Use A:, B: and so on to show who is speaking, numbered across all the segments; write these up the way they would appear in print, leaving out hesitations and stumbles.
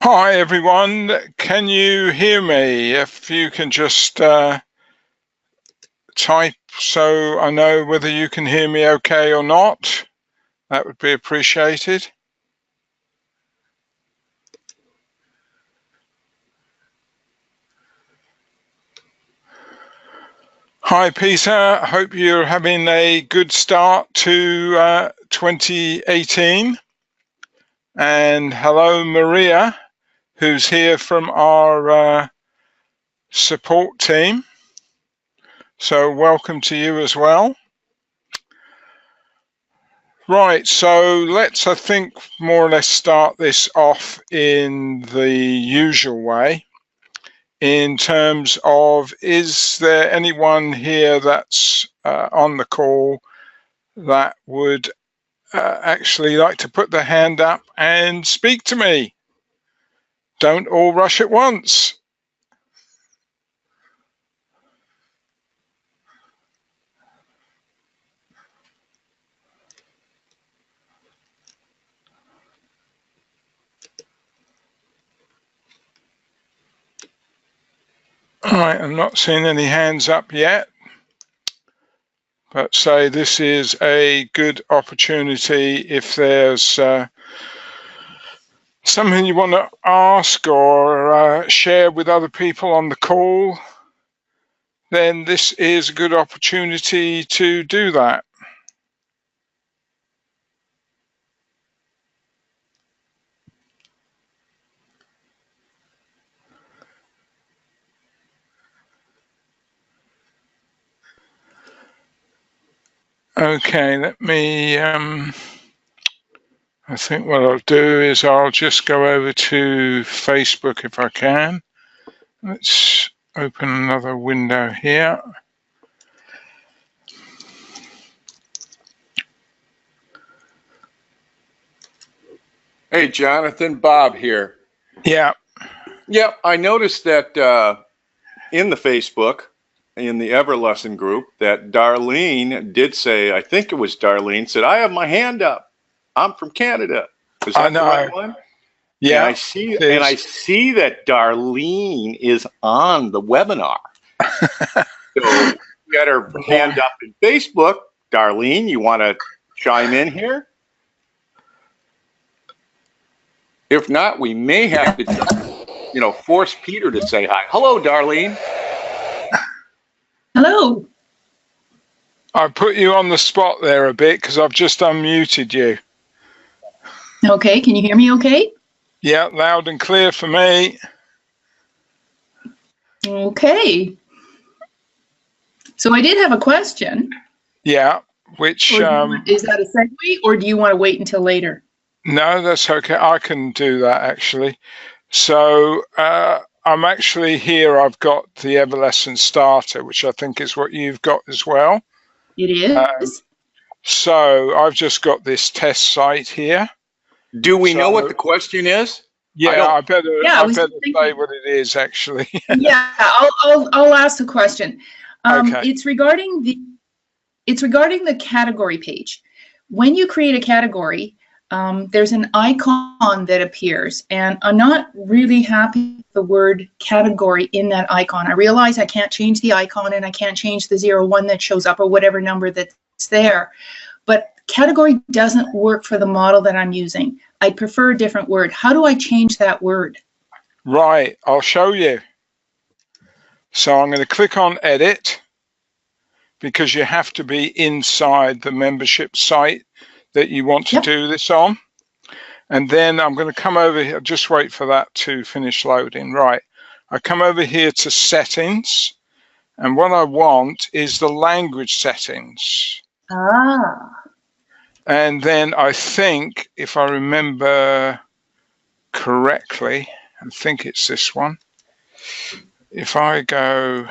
A: Hi everyone, can you hear me? If you can just type so I know whether you can hear me okay or not, that would be appreciated. Hi Peter, hope you're having a good start to 2018. And hello Maria, who's here from our support team. So welcome to you as well. Right, so let's, I think, more or less start this off in the usual way in terms of, is there anyone here that's on the call that would actually like to put their hand up and speak to me? Don't all rush at once. All right, I'm not seeing any hands up yet, but say this is a good opportunity if there's something you want to ask or share with other people on the call, then this is a good opportunity to do that. Okay, let me, I think what I'll do is I'll just go over to Facebook if I can. Let's open another window here.
B: Hey, Jonathan, Bob here.
A: Yeah.
B: Yeah, I noticed that in the Facebook, in the Everlesson group, that Darlene did say, I think it was Darlene, said, I have my hand up. I'm from Canada. Is that the right one?
A: Yeah.
B: And I see that Darlene is on the webinar. So we got her hand up in Facebook. Darlene, you want to chime in here? If not, we may have to, force Peter to say hi. Hello, Darlene.
C: Hello.
A: I put you on the spot there a bit because I've just unmuted you.
C: Okay, can you hear me okay?
A: Yeah, loud and clear for me.
C: Okay. So I did have a question.
A: Yeah, which...
C: is that a segue, or do you want to wait until later?
A: No, that's okay. I can do that, actually. So I'm actually here. I've got the Everlesson starter, which I think is what you've got as well.
C: It is.
A: So I've just got this test site here.
B: Do we know what the question is?
A: Yeah, I better say what it is, actually.
C: Yeah, I'll ask the question.
A: Okay.
C: It's regarding the category page. When you create a category, there's an icon that appears, and I'm not really happy with the word category in that icon. I realize I can't change the icon and I can't change the 01 that shows up or whatever number that's there, but category doesn't work for the model that I'm using. I'd prefer a different word. How do I change that word?
A: Right, I'll show you. So I'm going to click on edit because you have to be inside the membership site that you want to do this on. And then I'm going to come over here, just wait for that to finish loading. Right, I come over here to settings, and what I want is the language settings.
C: Ah.
A: And then I think, if I remember correctly, I think it's this one. If I go,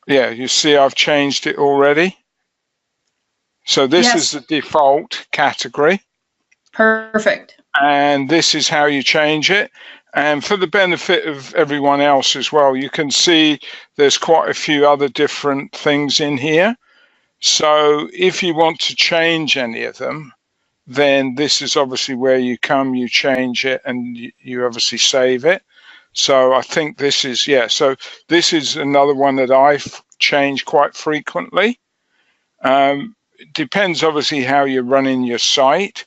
A: yeah, you see I've changed it already. So this is the default category.
C: Perfect.
A: And this is how you change it. And for the benefit of everyone else as well, you can see there's quite a few other different things in here. So if you want to change any of them, then this is obviously where you come, you change it, and you obviously save it. So I think this is, yeah, so this is another one that I've changed quite frequently. It depends obviously how you're running your site,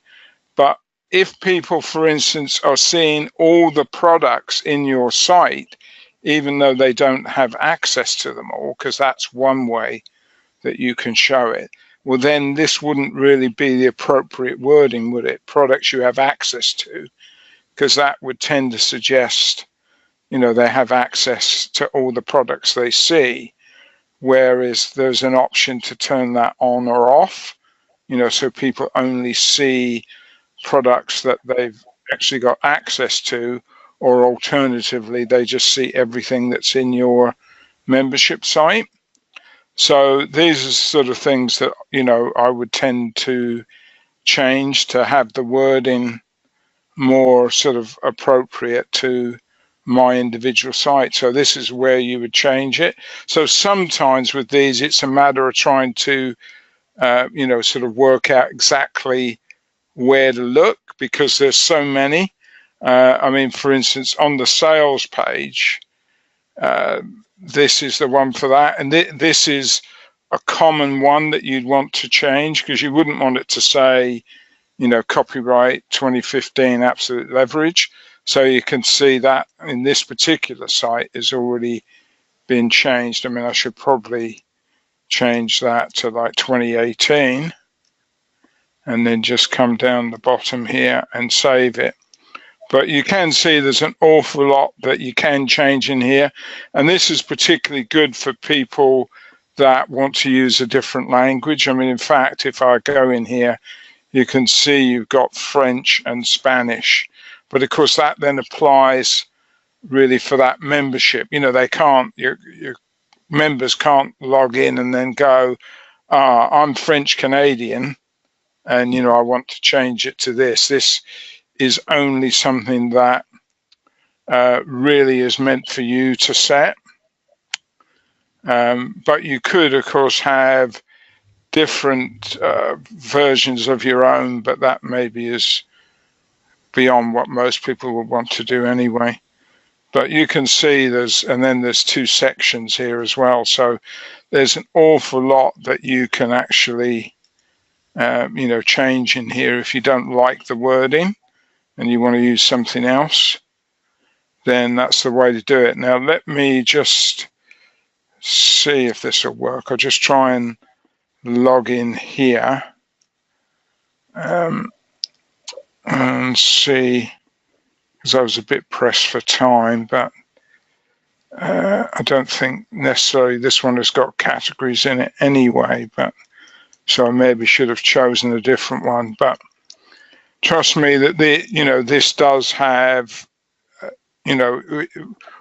A: but if people, for instance, are seeing all the products in your site, even though they don't have access to them all, because that's one way that you can show it, well, then this wouldn't really be the appropriate wording, would it? Products you have access to, because that would tend to suggest, you know, they have access to all the products they see, whereas there's an option to turn that on or off, you know, so people only see products that they've actually got access to, or alternatively, they just see everything that's in your membership site. So these are sort of things that, you know, I would tend to change to have the wording more sort of appropriate to my individual site. So this is where you would change it. So sometimes with these, it's a matter of trying to, you know, sort of work out exactly where to look, because there's so many. I mean, for instance, on the sales page, this is the one for that. And this is a common one that you'd want to change, because you wouldn't want it to say, you know, copyright 2015 absolute leverage. So you can see that in this particular site has already been changed. I mean, I should probably change that to like 2018 and then just come down the bottom here and save it. But you can see there's an awful lot that you can change in here. And this is particularly good for people that want to use a different language. I mean, in fact, if I go in here, you can see you've got French and Spanish. But of course, that then applies really for that membership. You know, they can't, your members can't log in and then go, I'm French Canadian, and, you know, I want to change it to this. This is only something that really is meant for you to set. But you could, of course, have different versions of your own, but that maybe is beyond what most people would want to do anyway. But you can see and then there's two sections here as well. So there's an awful lot that you can actually, you know, change in here. If you don't like the wording and you want to use something else, then that's the way to do it. Now, let me just see if this will work. I'll just try and log in here and see, because I was a bit pressed for time, but I don't think necessarily this one has got categories in it anyway, but so I maybe should have chosen a different one. But trust me that you know, this does have, you know,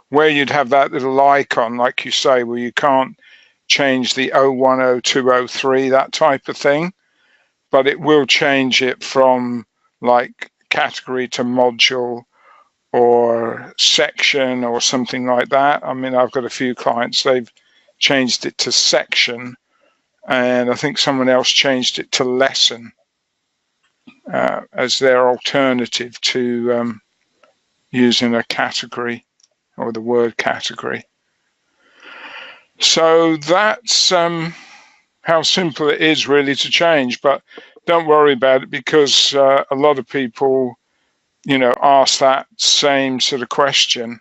A: where you'd have that little icon, like you say, where you can't change the 010203, that type of thing, but it will change it from like category to module or section or something like that. I mean, I've got a few clients, they've changed it to section, and I think someone else changed it to lesson as their alternative to using a category or the word category. So that's how simple it is really to change, but don't worry about it, because a lot of people, you know, ask that same sort of question.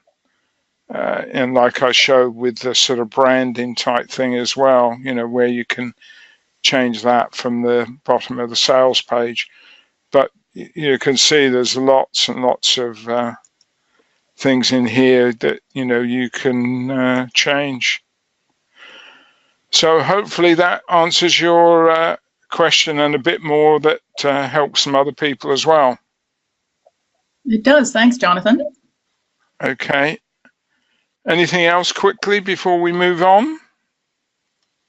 A: And like I showed with the sort of branding type thing as well, you know, where you can change that from the bottom of the sales page. But you can see there's lots and lots of things in here that, you know, you can change. So hopefully that answers your question and a bit more, that helps some other people as well.
C: It does. Thanks, Jonathan.
A: Okay. Anything else quickly before we move on?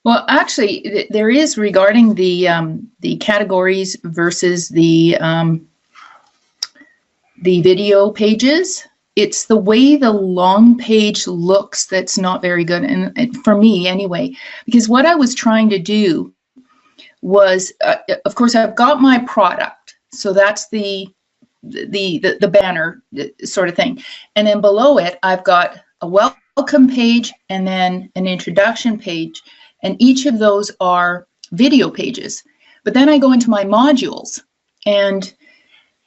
C: Well, actually, there is, regarding the categories versus the video pages. It's the way the long page looks that's not very good, and for me anyway, because what I was trying to do was, of course, I've got my product, So that's the banner sort of thing. And then below it, I've got a welcome page and then an introduction page. And each of those are video pages. But then I go into my modules, and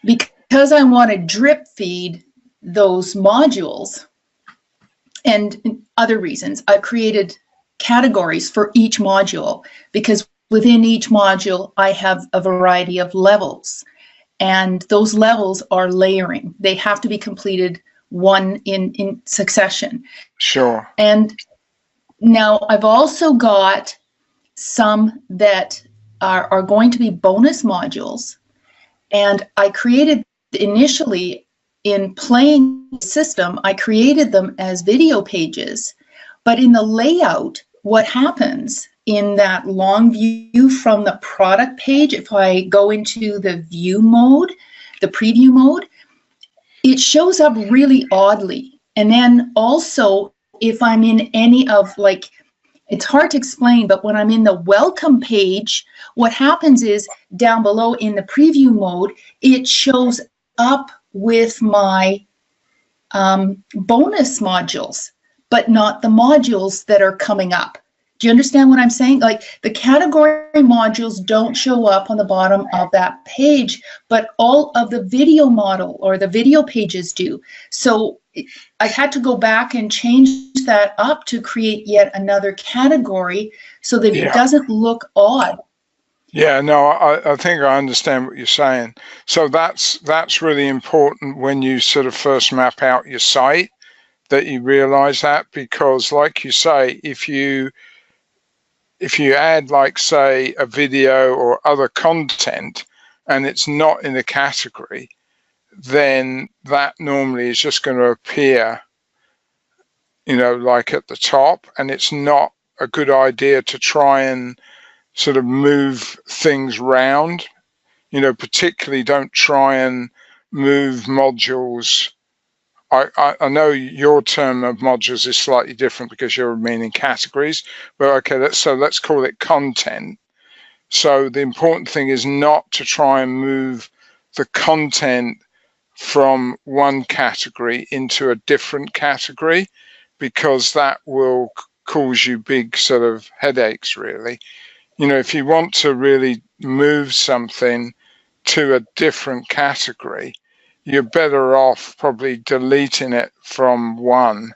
C: because I want to drip feed those modules and other reasons, I've created categories for each module, because within each module, I have a variety of levels, and those levels are layering. They have to be completed one in succession.
A: Sure.
C: And now I've also got some that are going to be bonus modules, and I created initially in playing the system, I created them as video pages, but in the layout, what happens in that long view from the product page, if I go into the view mode, the preview mode, it shows up really oddly. And then also, if I'm in any of, like, it's hard to explain, but when I'm in the welcome page, what happens is down below in the preview mode, it shows up with my bonus modules, but not the modules that are coming up. Do you understand what I'm saying? Like, the category modules don't show up on the bottom of that page, but all of the video model or the video pages do. So I had to go back and change that up to create yet another category so that it doesn't look odd.
A: Yeah, no, I think I understand what you're saying. So that's really important when you sort of first map out your site, that you realize that, because like you say, if you add, like, say, a video or other content and it's not in a category, then that normally is just going to appear, like at the top, and it's not a good idea to try and sort of move things round. Particularly don't try and move modules. I know your term of modules is slightly different because you're meaning categories, but okay, let's call it content. So the important thing is not to try and move the content from one category into a different category, because that will cause you big sort of headaches, really. If you want to really move something to a different category, you're better off probably deleting it from one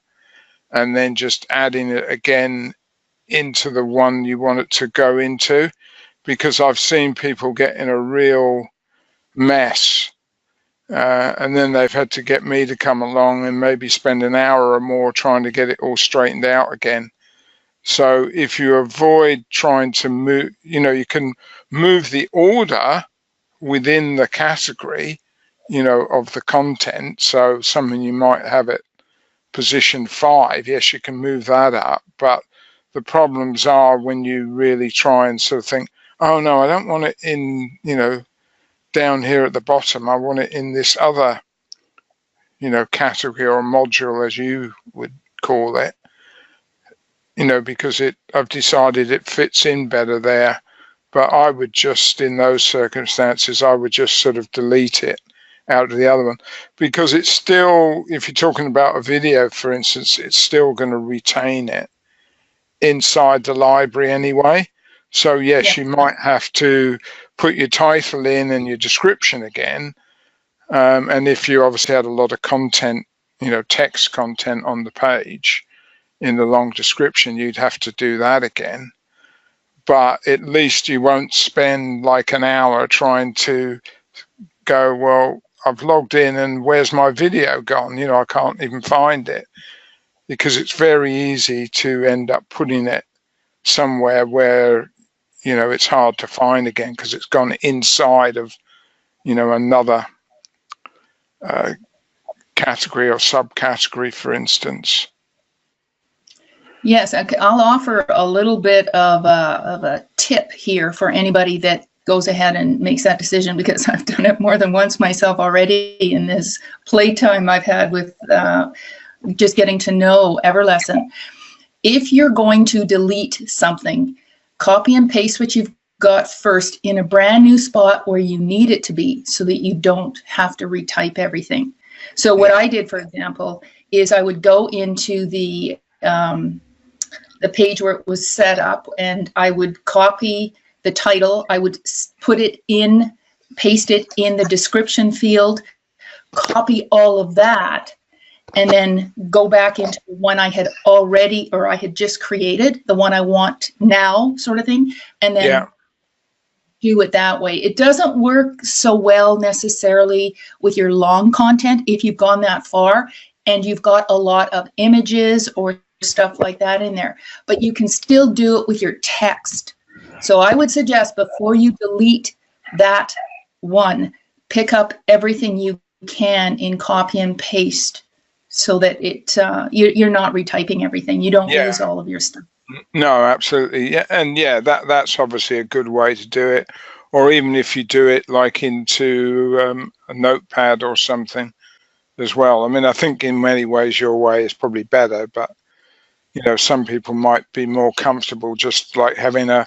A: and then just adding it again into the one you want it to go into, because I've seen people get in a real mess, and then they've had to get me to come along and maybe spend an hour or more trying to get it all straightened out again. So if you avoid trying to move, you can move the order within the category, of the content. So something you might have it position 5, yes, you can move that up. But the problems are when you really try and sort of think, oh no, I don't want it in, down here at the bottom. I want it in this other, category or module, as you would call it, because I've decided it fits in better there. But I would just, in those circumstances, I would just sort of delete it out of the other one, because it's still, if you're talking about a video, for instance, it's still going to retain it inside the library anyway. So yes, you might have to put your title in and your description again. And if you obviously had a lot of content, text content on the page in the long description, you'd have to do that again. But at least you won't spend like an hour trying to go, well, I've logged in and where's my video gone? I can't even find it, because it's very easy to end up putting it somewhere where, it's hard to find again because it's gone inside of, another category or subcategory, for instance.
C: Yes, I'll offer a little bit of a tip here for anybody that goes ahead and makes that decision, because I've done it more than once myself already in this playtime I've had with just getting to know Everlesson. If you're going to delete something, copy and paste what you've got first in a brand new spot where you need it to be so that you don't have to retype everything. So what I did, for example, is I would go into the page where it was set up, and I would copy the title. I would put it in, paste it in the description field, copy all of that, and then go back into the one I had already, or I had just created, the one I want now, sort of thing, and then do it that way. It doesn't work so well necessarily with your long content if you've gone that far and you've got a lot of images or stuff like that in there, but you can still do it with your text. So I would suggest, before you delete that one, pick up everything you can in copy and paste, so that you're not retyping everything. You don't lose all of your stuff.
A: No, absolutely. Yeah, and that's obviously a good way to do it. Or even if you do it like into a Notepad or something as well. I mean, I think in many ways your way is probably better, but you know, some people might be more comfortable just like having a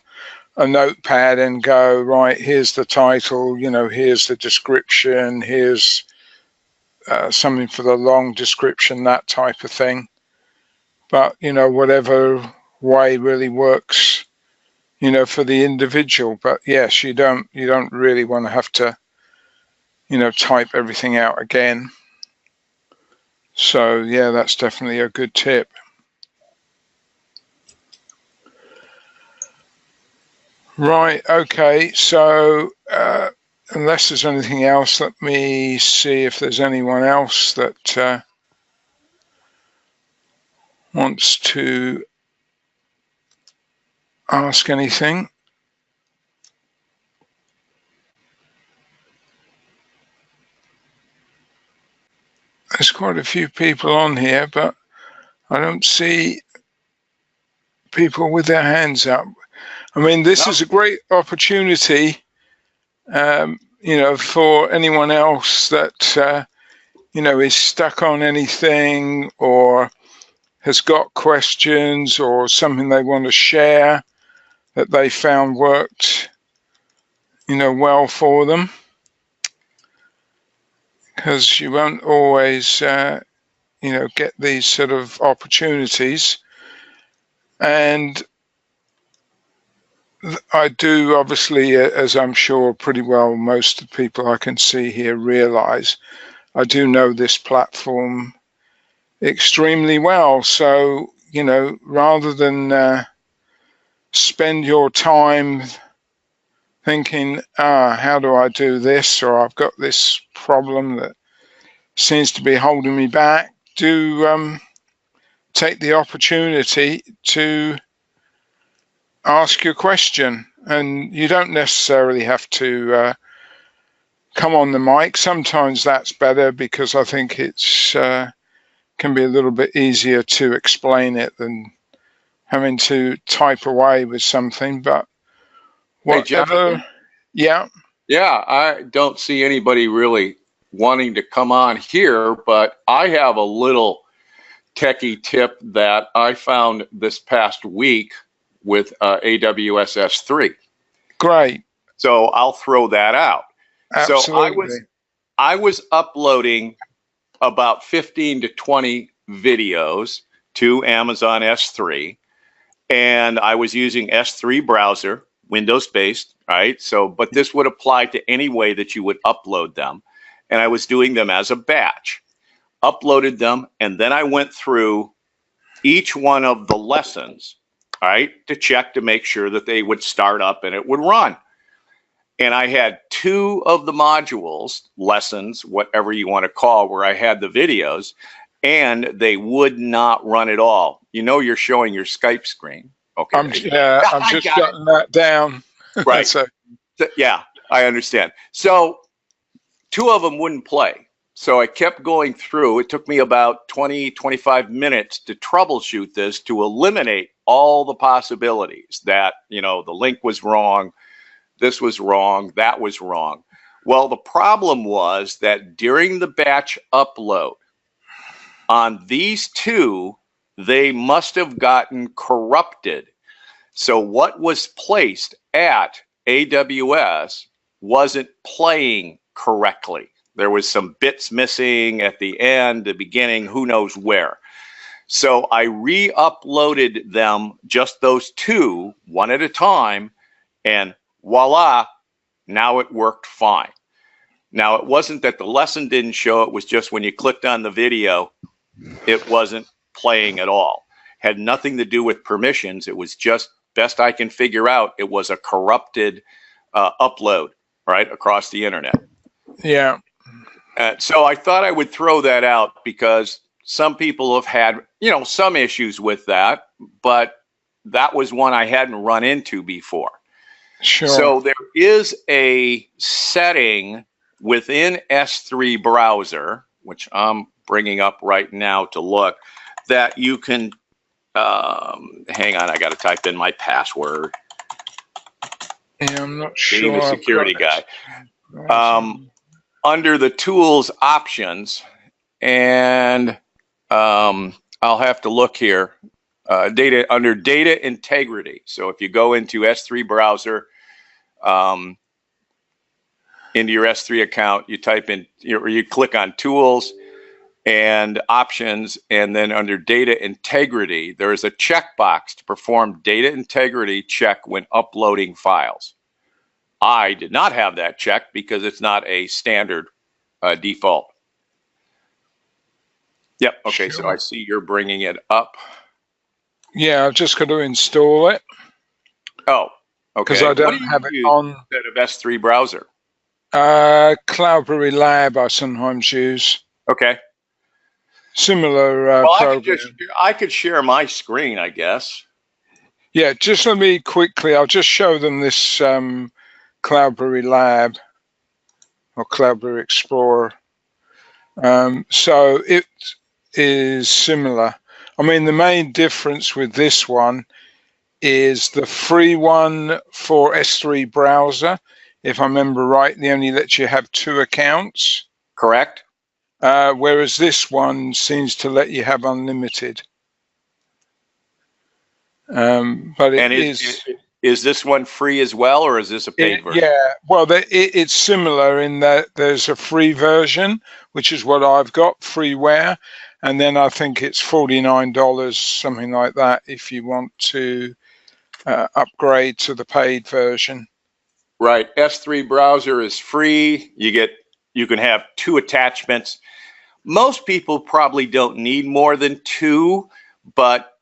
A: Notepad and go, right, here's the title, you know, here's the description, here's something for the long description, that type of thing. But, you know, whatever way really works, you know, for the individual. But yes, you don't really want to have to, you know, type everything out again. So yeah, that's definitely a good tip. Right, okay, so unless there's anything else, let me see if there's anyone else that wants to ask anything. There's quite a few people on here, but I don't see people with their hands up. I mean, this is a great opportunity, you know, for anyone else that, you know, is stuck on anything or has got questions or something they want to share that they found worked, you know, well for them. Because you won't always, you know, get these sort of opportunities. And I do, obviously, as I'm sure pretty well most of the people I can see here realize, I do know this platform extremely well. So, you know, rather than spend your time thinking, how do I do this? Or I've got this problem that seems to be holding me back, do take the opportunity to ask your question. And you don't necessarily have to come on the mic. Sometimes that's better because I think it's can be a little bit easier to explain it than having to type away with something. But whatever. Hey,
B: yeah, I don't see anybody really wanting to come on here, but I have a little techie tip that I found this past week with AWS S3.
A: Great.
B: So I'll throw that out.
A: Absolutely.
B: So I was uploading about 15 to 20 videos to Amazon S3, and I was using S3 browser, Windows-based, right? So, but this would apply to any way that you would upload them. And I was doing them as a batch, uploaded them, and then I went through each one of the lessons, right, to check to make sure that they would start up and it would run. And I had 2 of the modules, lessons, whatever you want to call, where I had the videos, and they would not run at all. You know, you're showing your Skype screen. Okay.
A: I'm just jotting that down.
B: Right.
A: So,
B: yeah, I understand. So 2 of them wouldn't play. So I kept going through. It took me about 20, 25 minutes to troubleshoot this, to eliminate all the possibilities that, you know, the link was wrong, this was wrong, that was wrong. Well, the problem was that during the batch upload on these 2, they must have gotten corrupted. So what was placed at AWS wasn't playing correctly. There was some bits missing at the end, the beginning, who knows where. So I re-uploaded them, just those two, one at a time, and voila, now it worked fine. Now, it wasn't that the lesson didn't show, it was just when you clicked on the video, it wasn't playing at all. Had nothing to do with permissions. It was just, best I can figure out, it was a corrupted upload, right, across the internet.
A: Yeah.
B: So I thought I would throw that out because some people have had, you know, some issues with that, but that was one I hadn't run into before.
A: Sure.
B: So there is a setting within S3 browser, which I'm bringing up right now to look, that you can, hang on, I got to type in my password.
A: Yeah, I'm not
B: Being
A: sure.
B: the security guy.
A: Right.
B: Under the tools options, and I'll have to look here, under data integrity. So if you go into S3 browser, into your S3 account, you type in, you click on tools and options, and then under data integrity, there is a checkbox to perform data integrity check when uploading files. I did not have that checked because it's not a standard default. Yep. Okay.
A: Sure.
B: So I see you're bringing it up.
A: Yeah, I've just got to install it.
B: Oh, okay.
A: Because I don't have it on.
B: Instead of S3 browser.
A: Cloudberry Lab I sometimes use.
B: Okay.
A: Similar
B: Well,
A: program.
B: I could share my screen, I guess.
A: Yeah, just let me quickly, I'll just show them this Cloudberry Lab or Cloudberry Explorer. So it is similar. I mean, the main difference with this one is the free one for S3 browser. If I remember right, they only let you have 2 accounts.
B: Correct.
A: Whereas this one seems to let you have unlimited. But it
B: is this one free as well, or is this a paid version?
A: Yeah, well, it's similar in that there's a free version, which is what I've got, freeware, and then I think it's $49, something like that, if you want to upgrade to the paid version.
B: Right. S3 browser is free. You can have 2 attachments. Most people probably don't need more than 2, but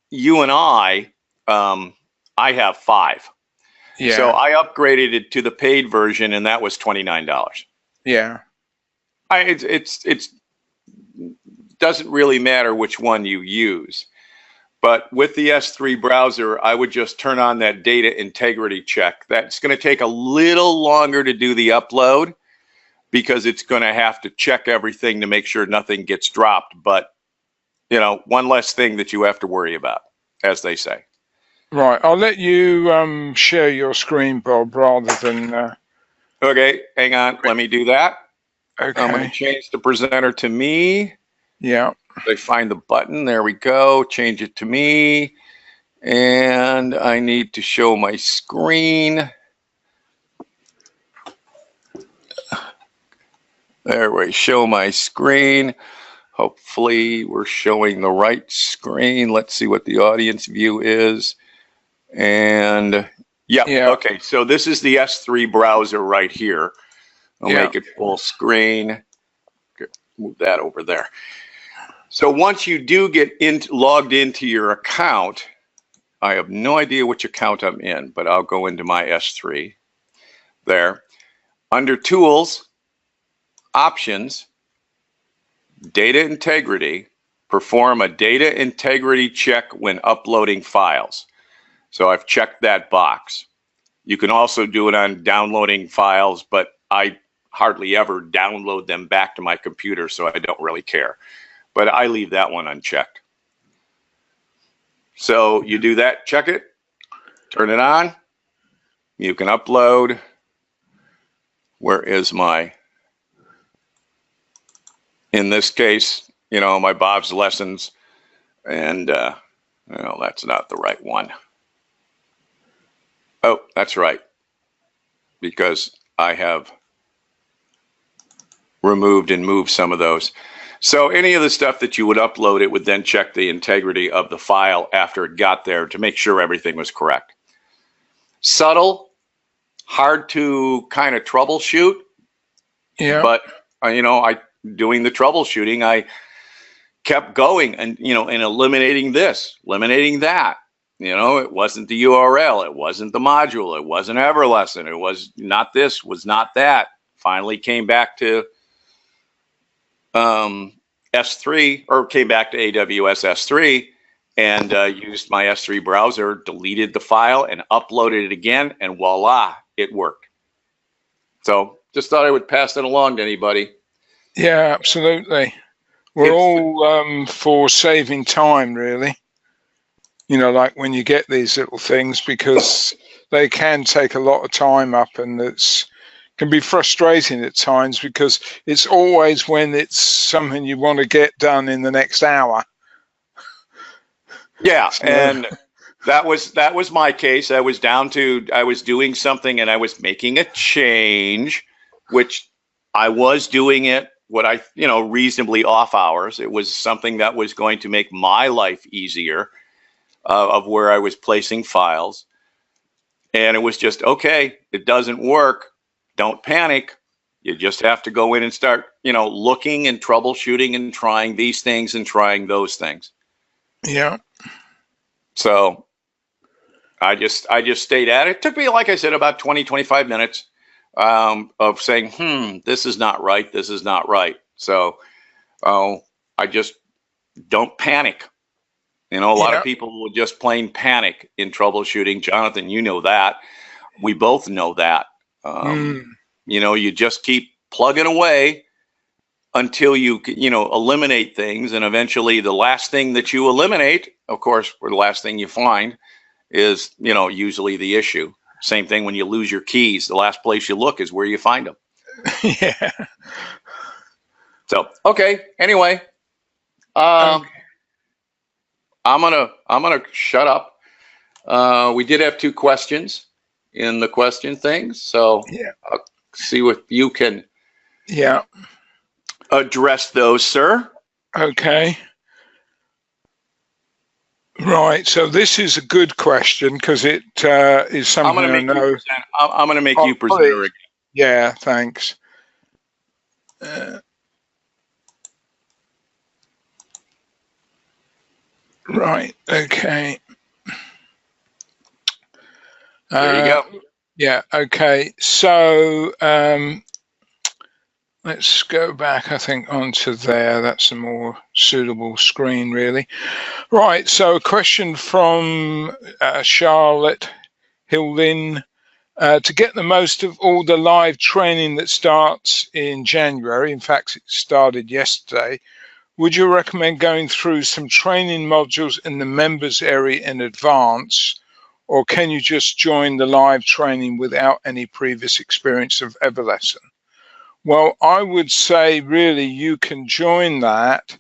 B: you and I have 5.
A: Yeah.
B: So I upgraded it to the paid version, and that was $29.
A: Yeah.
B: It's doesn't really matter which one you use. But with the S3 browser, I would just turn on that data integrity check. That's going to take a little longer to do the upload because it's going to have to check everything to make sure nothing gets dropped. But, you know, one less thing that you have to worry about, as they say.
A: Right. I'll let you share your screen, Bob, rather than...
B: Okay, hang on. Let me do that.
A: Okay.
B: I'm going to change the presenter to me.
A: Yeah.
B: I find the button. There we go. Change it to me. And I need to show my screen. There we show my screen. Hopefully we're showing the right screen. Let's see what the audience view is. And yeah. Okay. So this is the S3 browser right here. I'll make it full screen. Move that over there. So once you do get logged into your account, I have no idea which account I'm in, but I'll go into my S3 there. Under Tools, Options, Data Integrity, perform a data integrity check when uploading files. So I've checked that box. You can also do it on downloading files, but I hardly ever download them back to my computer, so I don't really care. But I leave that one unchecked. So you do that, check it, turn it on. You can upload. Where is my, in this case, you know, my Bob's Lessons. And, no, that's not the right one. Oh, that's right. because I have removed and moved some of those. So any of the stuff that you would upload, it would then check the integrity of the file after it got there to make sure everything was correct. Subtle, hard to kind of troubleshoot.
A: Yeah.
B: But, doing the troubleshooting, I kept going and, and eliminating this, eliminating that. It wasn't the URL. It wasn't the module. It wasn't Everlesson. It was not this, was not that. Finally came back to S3, or came back to AWS S3, and used my S3 browser, deleted the file and uploaded it again, and voila, it worked. So just thought I would pass that along to anybody.
A: Yeah, absolutely. We're all for saving time, really. Like when you get these little things, because they can take a lot of time up, and can be frustrating at times because it's always when it's something you want to get done in the next hour.
B: Yeah, and that was my case. I was doing something and I was making a change, which I was doing it reasonably off hours. It was something that was going to make my life easier of where I was placing files. And it was just, okay, it doesn't work. Don't panic. You just have to go in and start, looking and troubleshooting and trying these things and trying those things.
A: Yeah.
B: So I just stayed at it. It took me, like I said, about 20, 25 minutes of saying, this is not right. This is not right. So I just don't panic. A lot of people will just plain panic in troubleshooting. Jonathan, you know that. We both know that. You just keep plugging away until you eliminate things, and eventually the last thing that you eliminate, of course, or the last thing you find is, usually the issue. Same thing when you lose your keys. The last place you look is where you find them.
A: Yeah.
B: So, okay. Anyway,
A: Okay.
B: I'm gonna shut up. We did have 2 questions in the question things, so
A: Yeah.
B: I'll see if you can address those, sir.
A: Okay. Right. So this is a good question because it is something I know.
B: I'm going to make you presenter again.
A: Yeah. Thanks. Right. Okay.
B: There you go.
A: Yeah. Okay. So let's go back, I think, onto there. That's a more suitable screen, really. Right. So a question from Charlotte Hillin. To get the most of all the live training that starts in January, in fact, it started yesterday, would you recommend going through some training modules in the members area in advance, or can you just join the live training without any previous experience of Everlesson? Well, I would say really you can join that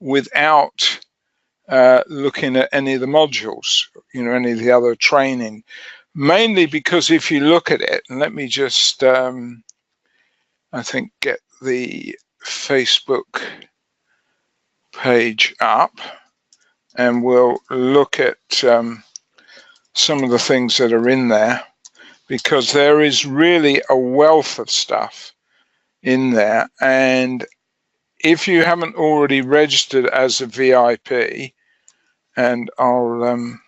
A: without looking at any of the modules, any of the other training, mainly because if you look at it, and let me just, I think, get the Facebook page up, and we'll look at some of the things that are in there, because there is really a wealth of stuff in there. And if you haven't already registered as a VIP, and I'll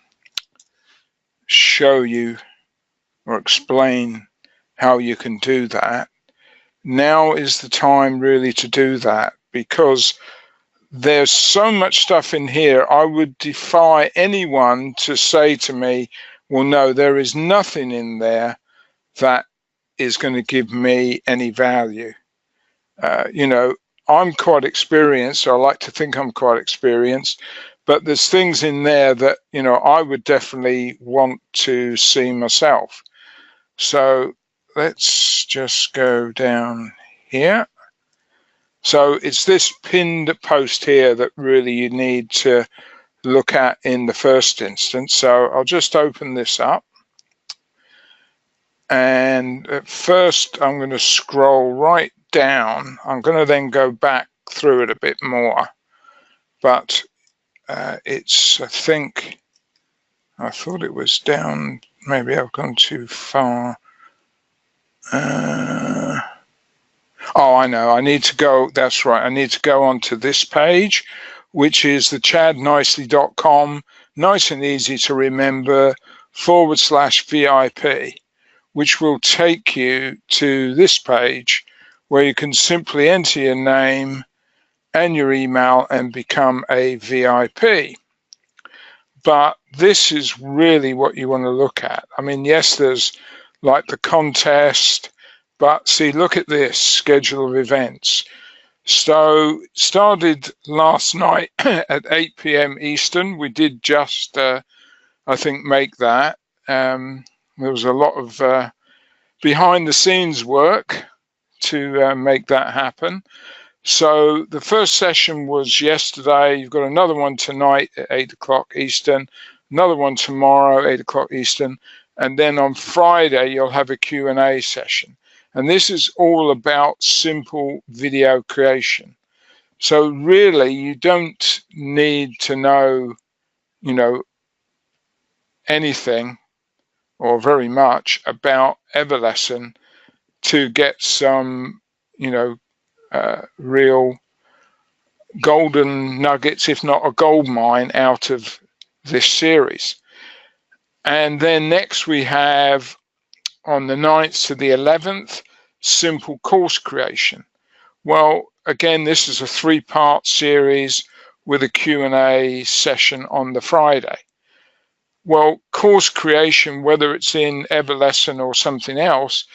A: show you or explain how you can do that, now is the time really to do that, because there's so much stuff in here. I would defy anyone to say to me, well, no, there is nothing in there that is going to give me any value. I'm quite experienced. I like to think I'm quite experienced, but there's things in there that, I would definitely want to see myself. So let's just go down here. So it's this pinned post here that really you need to look at in the first instance. So I'll just open this up. And at first, I'm going to scroll right down. I'm going to then go back through it a bit more. But it's, I thought it was down. Maybe I've gone too far. Oh, I know. I need to go. That's right. I need to go onto this page, which is the chadnicely.com. Nice and easy to remember, /VIP, which will take you to this page where you can simply enter your name and your email and become a VIP. But this is really what you want to look at. I mean, yes, there's like the contest, but see, look at this schedule of events. So started last night at 8 p.m. Eastern. We did just, I think, make that. There was a lot of behind the scenes work to make that happen. So the first session was yesterday. You've got another one tonight at 8 o'clock Eastern, another one tomorrow, 8 o'clock Eastern. And then on Friday, you'll have a Q&A session. And this is all about simple video creation. So really, you don't need to know, anything or very much about Everlesson to get some, real golden nuggets, if not a gold mine, out of this series. And then next we have on the 9th to the 11th, simple course creation. Well, again, this is a 3-part series with a Q&A session on the Friday. Well, course creation, whether it's in Everlesson or something else,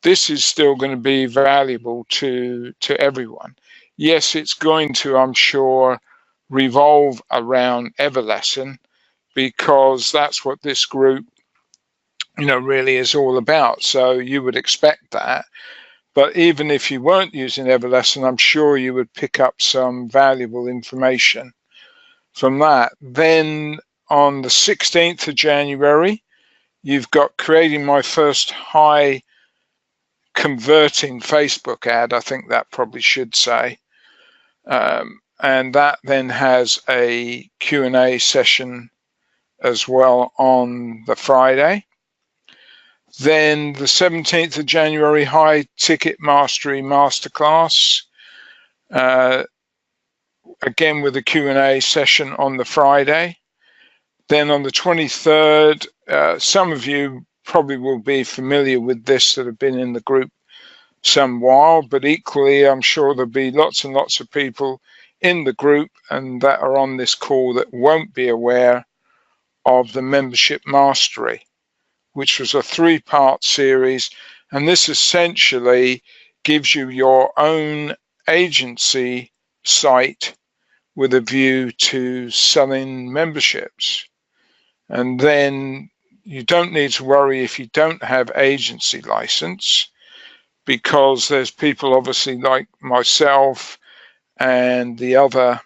A: this is still going to be valuable to everyone. Yes, it's going to, I'm sure, revolve around Everlesson because that's what this group, really is all about. So you would expect that. But even if you weren't using Everlesson, I'm sure you would pick up some valuable information from that. Then on the 16th of January, you've got creating my first high converting Facebook ad, I think that probably should say. And that then has a Q&A session as well on the Friday. Then the 17th of January, High Ticket Mastery Masterclass, again with a Q&A session on the Friday. Then on the 23rd, some of you probably will be familiar with this that have been in the group some while, but equally I'm sure there'll be lots and lots of people in the group and that are on this call that won't be aware of the Membership Mastery, which was a 3-part series, and this essentially gives you your own agency site with a view to selling memberships. And then you don't need to worry if you don't have agency license, because there's people obviously like myself and the other,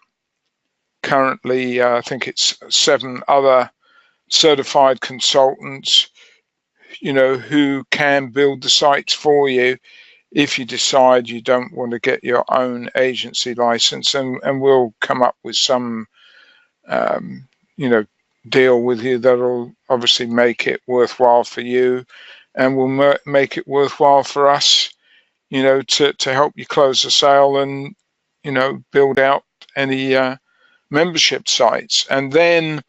A: currently I think it's 7 other certified consultants, who can build the sites for you if you decide you don't want to get your own agency license, and we'll come up with some deal with you that'll obviously make it worthwhile for you, and will make it worthwhile for us, to help you close the sale and build out any membership sites. And then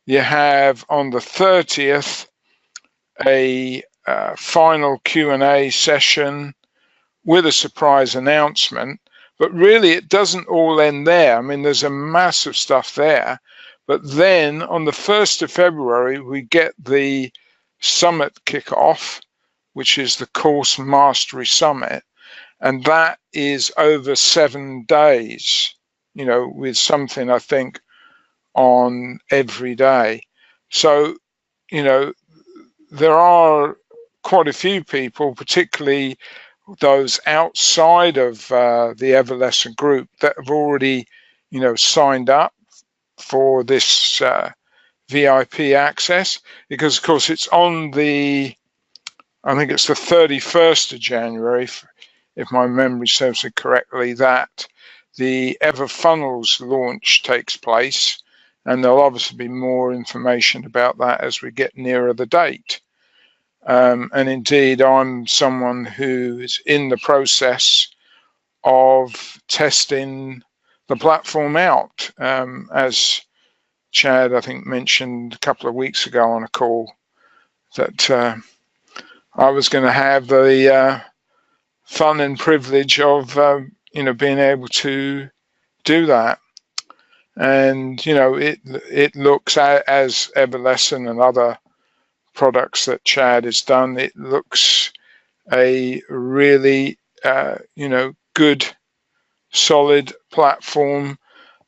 A: you have on the 30th a final Q&A session with a surprise announcement, but really it doesn't all end there. I mean, there's a massive stuff there, but then on the 1st of February we get the summit kickoff, which is the Course Mastery Summit, and that is over 7 days, with something I think on every day. So, there are quite a few people, particularly those outside of the Everlesson group, that have already, signed up for this VIP access, because of course it's on the I think it's the 31st of January, if my memory serves me correctly, that the EverFunnels launch takes place, and there'll obviously be more information about that as we get nearer the date. And indeed, I'm someone who is in the process of testing the platform out, as Chad, I think, mentioned a couple of weeks ago on a call, that I was going to have the fun and privilege of being able to do that. And it looks as Everlesson and other products that Chad has done, it looks a really good, solid platform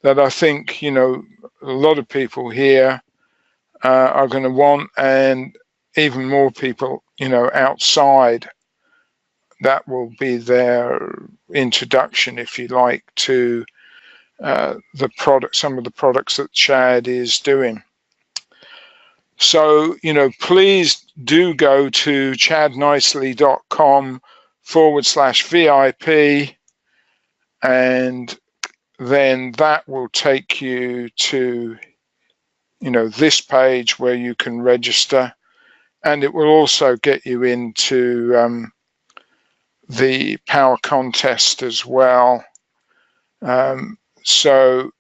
A: that I think a lot of people here are going to want, and even more people outside. That will be their introduction, if you like, to some of the products that Chad is doing. So, please do go to chadnicely.com/VIP, and then that will take you to, this page where you can register, and it will also get you into the power contest as well. So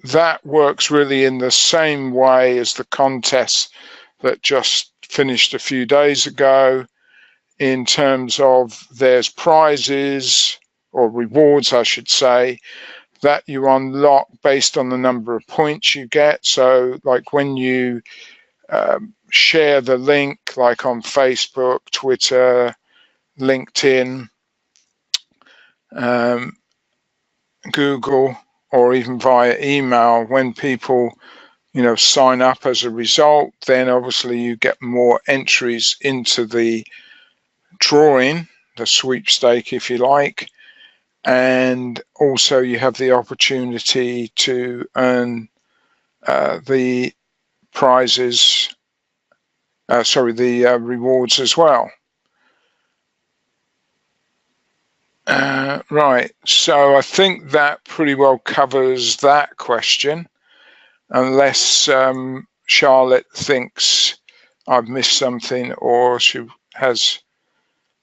A: that works really in the same way as the contest that just finished a few days ago, in terms of there's prizes, or rewards I should say, that you unlock based on the number of points you get. So like when you share the link, like on Facebook, Twitter, LinkedIn, Google, or even via email, when people sign up as a result, then obviously you get more entries into the drawing, the sweepstake if you like, and also you have the opportunity to earn the prizes, the rewards as well. Right, so I think that pretty well covers that question, unless Charlotte thinks I've missed something, or she has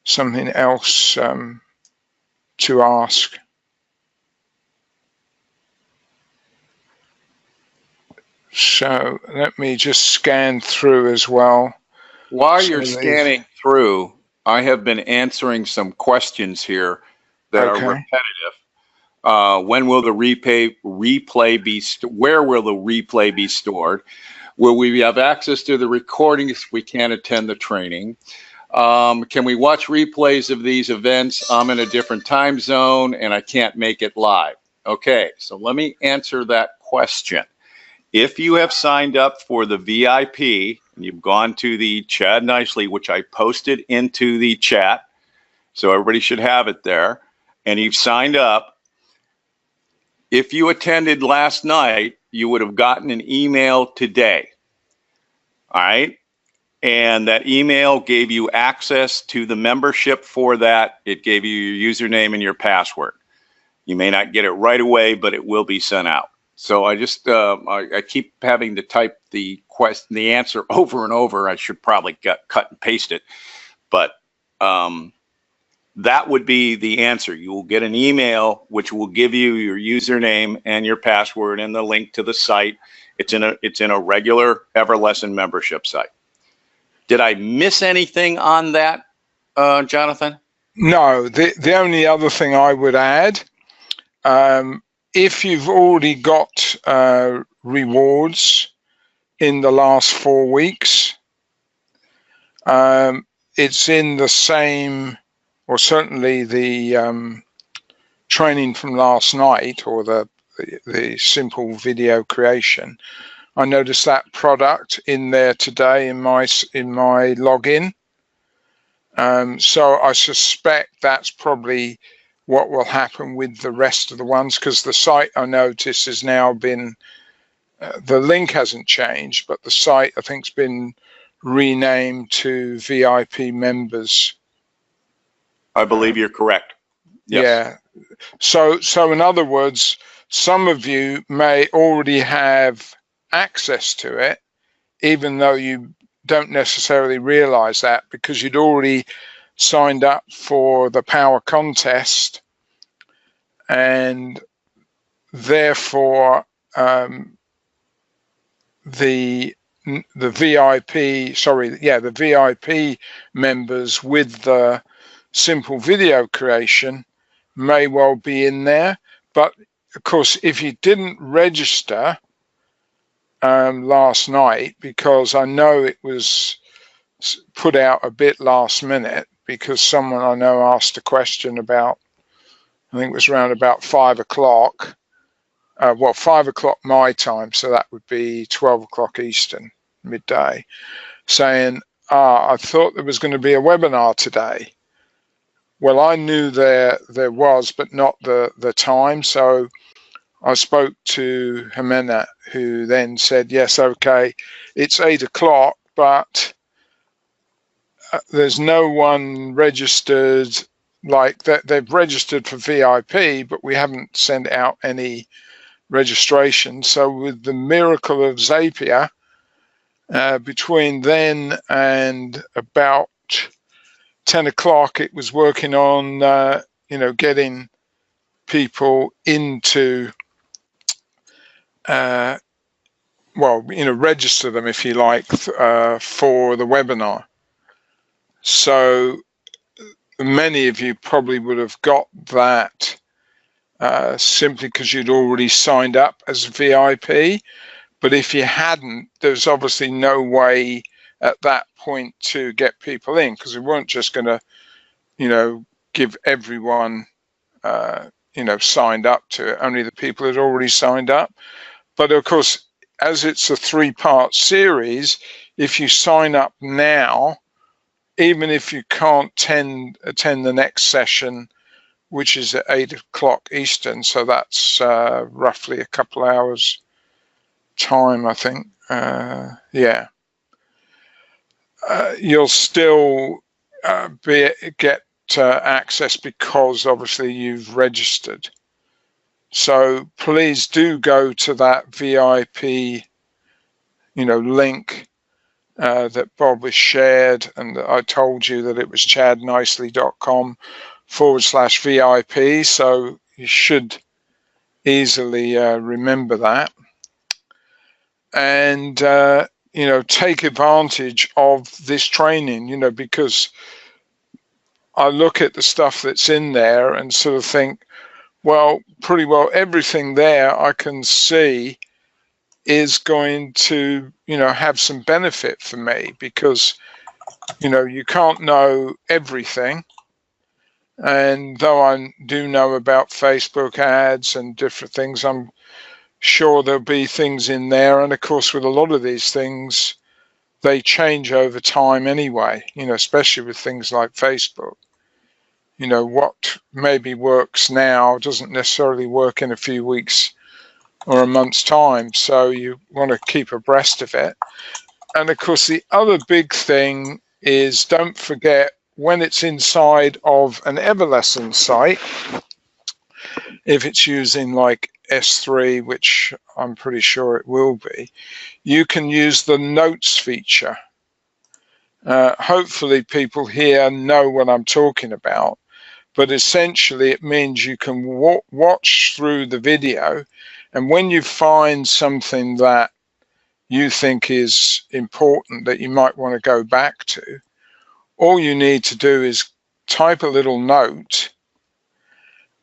A: something else to ask. So let me just scan through as well.
B: While you're scanning through, I have been answering some questions here that are repetitive. When will the replay be? Where will the replay be stored? Will we have access to the recordings if we can't attend the training? Can we watch replays of these events? I'm in a different time zone and I can't make it live. Okay, so let me answer that question. If you have signed up for the VIP and you've gone to the Chad Nicely, which I posted into the chat, so everybody should have it there, and you've signed up, if you attended last night, you would have gotten an email today. All right? And that email gave you access to the membership for that. It gave you your username and your password. You may not get it right away, but it will be sent out. So I just, I keep having to type the answer over and over. I should probably cut and paste it. But that would be the answer. You will get an email which will give you your username and your password and the link to the site. It's in a regular Everlesson membership site. Did I miss anything on that, Jonathan?
A: No, the only other thing I would add, if you've already got rewards in the last 4 weeks, it's in the same, or certainly the training from last night, or the simple video creation. I noticed that product in there today in my login. So I suspect that's probably what will happen with the rest of the ones, because the site, I noticed, has now been, the link hasn't changed, but the site I think's been rename to VIP members.
B: I believe you're correct. Yes.
A: Yeah. So in other words, some of you may already have access to it, even though you don't necessarily realize that, because you'd already signed up for the power contest, and therefore the VIP members with the simple video creation may well be in there. But of course, if you didn't register last night, because I know it was put out a bit last minute, because someone I know asked a question about, I think it was around about 5 o'clock, 5 o'clock my time, so that would be 12 o'clock Eastern, midday, saying, I thought there was going to be a webinar today. Well, I knew there was, but not the time. So I spoke to Jimena, who then said, yes, okay, it's 8 o'clock, but there's no one registered, like that. They've registered for VIP, but we haven't sent out any registration. So with the miracle of Zapier, between then and about 10 o'clock, it was working on, getting people into, register them, if you like, for the webinar. So many of you probably would have got that simply because you'd already signed up as VIP. But if you hadn't, there's obviously no way at that point to get people in, because we weren't just going to, give everyone, signed up to it, only the people that already signed up. But of course, as it's a 3-part series, if you sign up now, even if you can't attend the next session, which is at 8 o'clock Eastern, so that's roughly a couple hours time, I think. You'll still get access, because obviously you've registered. So please do go to that VIP, link that Bob has shared, and I told you that it was chadnicely.com/VIP, so you should easily remember that. And take advantage of this training, because I look at the stuff that's in there and sort of think, well, pretty well everything there I can see is going to, have some benefit for me, because, you can't know everything. And though I do know about Facebook ads and different things, I'm sure there'll be things in there. And of course, with a lot of these things, they change over time anyway, especially with things like Facebook. What maybe works now doesn't necessarily work in a few weeks or a month's time. So you want to keep abreast of it. And of course, the other big thing is, don't forget, when it's inside of an Everlesson site, if it's using like S3, which I'm pretty sure it will be, you can use the notes feature. Hopefully people here know what I'm talking about, but essentially it means you can watch through the video, and when you find something that you think is important that you might want to go back to, all you need to do is type a little note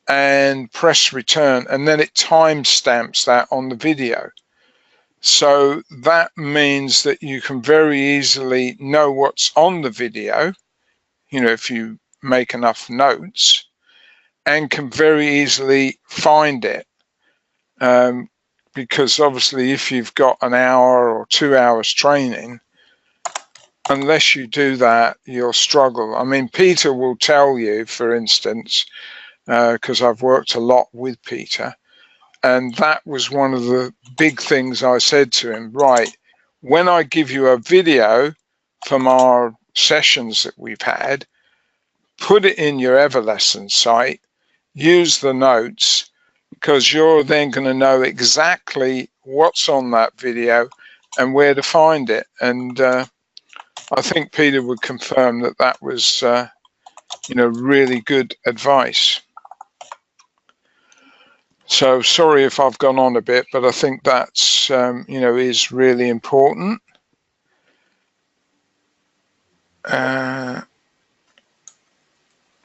A: and press return, and then it timestamps that on the video. So that means that you can very easily know what's on the video, if you make enough notes, and can very easily find it. Because obviously if you've got an hour or 2 hours training, unless you do that, you'll struggle. I mean, Peter will tell you, for instance, because I've worked a lot with Peter, and that was one of the big things I said to him, right, when I give you a video, from our sessions that we've had, put it in your Everlesson site, use the notes, because you're then going to know exactly what's on that video and where to find it. And I think Peter would confirm that that was, really good advice. So sorry if I've gone on a bit, but I think that's, is really important.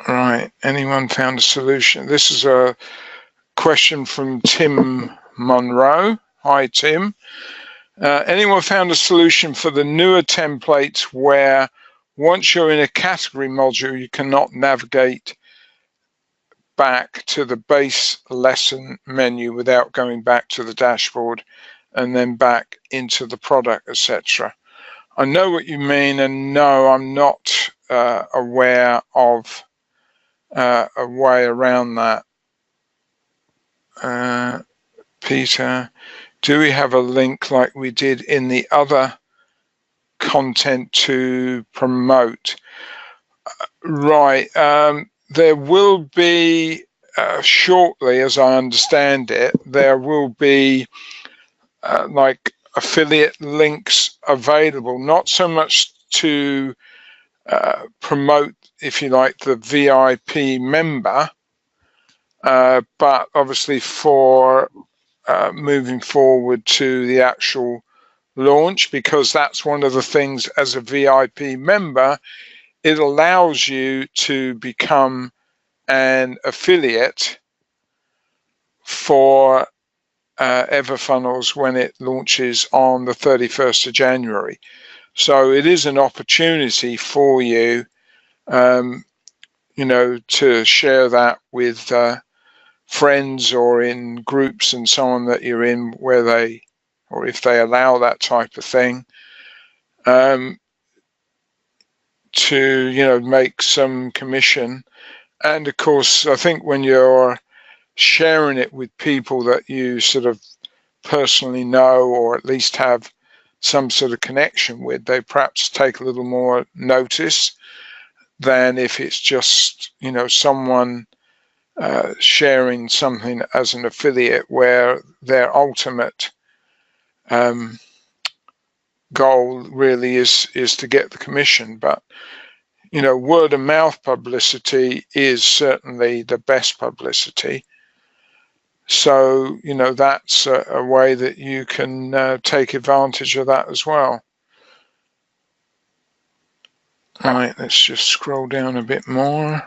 A: Right, anyone found a solution? This is a question from Tim Monroe. Hi, Tim. Anyone found a solution for the newer templates where once you're in a category module, you cannot navigate back to the base lesson menu without going back to the dashboard and then back into the product, etc.? I know what you mean, and no, I'm not aware of a way around that. Peter, do we have a link like we did in the other content to promote? Right, there will be shortly, as I understand it, there will be like affiliate links available, not so much to promote, if you like, the VIP member, but obviously for moving forward to the actual launch, because that's one of the things as a VIP member, it allows you to become an affiliate for Everfunnels when it launches on the 31st of January. So it is an opportunity for you, to share that with friends or in groups and so on that you're in, where they, or if they allow that type of thing, to, make some commission. And of course, I think when you're sharing it with people that you sort of personally know, or at least have some sort of connection with, they perhaps take a little more notice than if it's just, someone sharing something as an affiliate where their ultimate goal really is to get the commission. But word of mouth publicity is certainly the best publicity. So that's a way that you can take advantage of that as well. All right, let's just scroll down a bit more.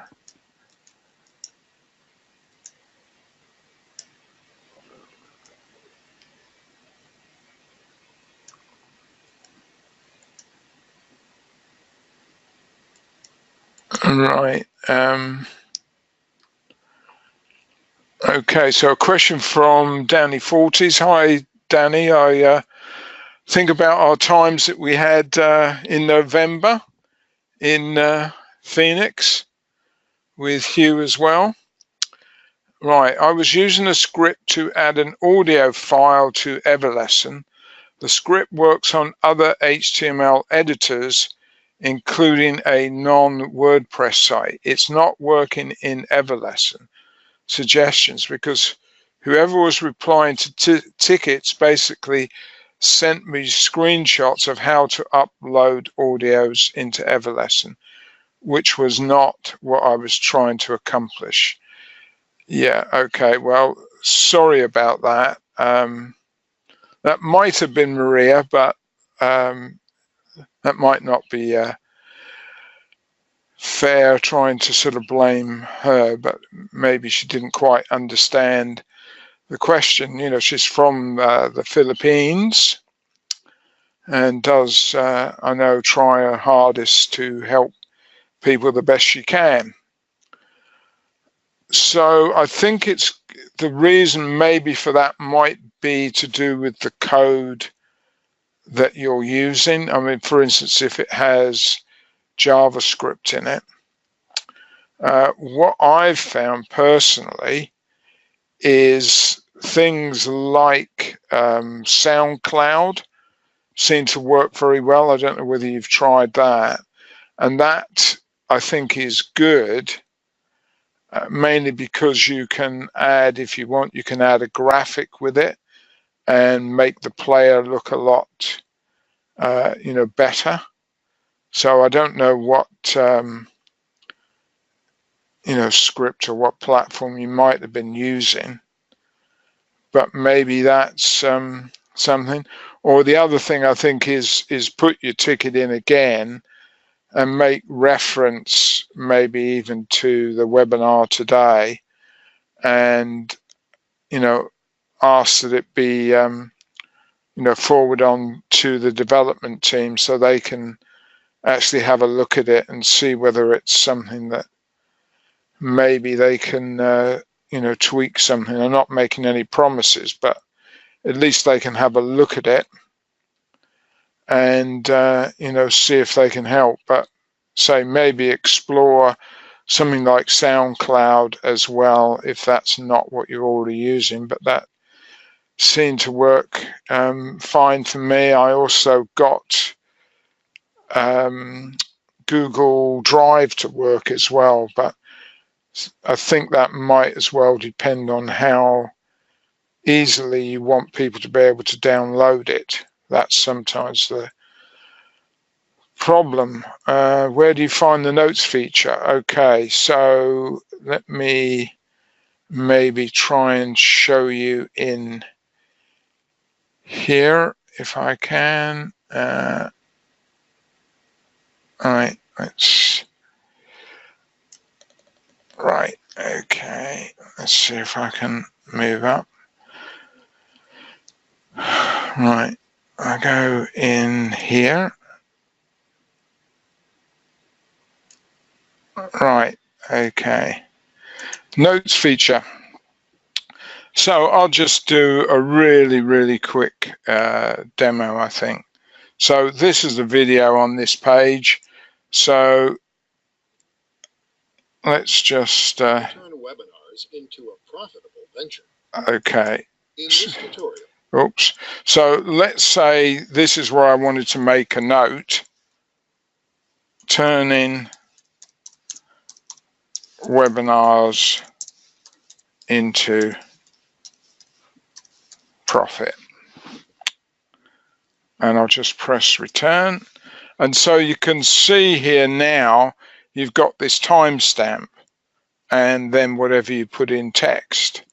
A: Right. Okay, so a question from Danny Forties. Hi, Danny. I think about our times that we had in November in Phoenix with Hugh as well. Right, I was using a script to add an audio file to Everlesson. The script works on other HTML editors, including a non-WordPress site. It's not working in Everlesson. Suggestions, because whoever was replying to tickets basically sent me screenshots of how to upload audios into Everlesson, which was not what I was trying to accomplish. Yeah, okay, well, sorry about that. That might have been Maria, but that might not be fair trying to sort of blame her, but maybe she didn't quite understand the question. She's from the Philippines and does, I know, try her hardest to help people the best she can. So I think it's the reason maybe for that might be to do with the code that you're using. I mean, for instance, if it has JavaScript in it. What I've found personally is things like SoundCloud seem to work very well. I don't know whether you've tried that. And that, I think, is good, mainly because you can add, if you want, you can add a graphic with it and make the player look a lot, better. So I don't know what, script or what platform you might have been using, but maybe that's something. Or the other thing I think is put your ticket in again and make reference maybe even to the webinar today, and ask that it be forward on to the development team so they can actually have a look at it and see whether it's something that maybe they can tweak something. I'm not making any promises, but at least they can have a look at it and see if they can help. But say maybe explore something like SoundCloud as well, if that's not what you're already using. But that seemed to work fine for me. I also got Google Drive to work as well, but I think that might as well depend on how easily you want people to be able to download it. That's sometimes the problem. Where do you find the notes feature? Okay, so let me maybe try and show you in here if I can. Right, okay, let's see if I can move up. Right, I go in here. Right, okay. Notes feature. So I'll just do a really, really quick demo, I think. So this is the video on this page. So let's just turn webinars into a profitable venture. Okay. In this tutorial. Oops. So let's say this is where I wanted to make a note. Turning webinars into profit. And I'll just press return. And so you can see here now, you've got this timestamp and then whatever you put in text.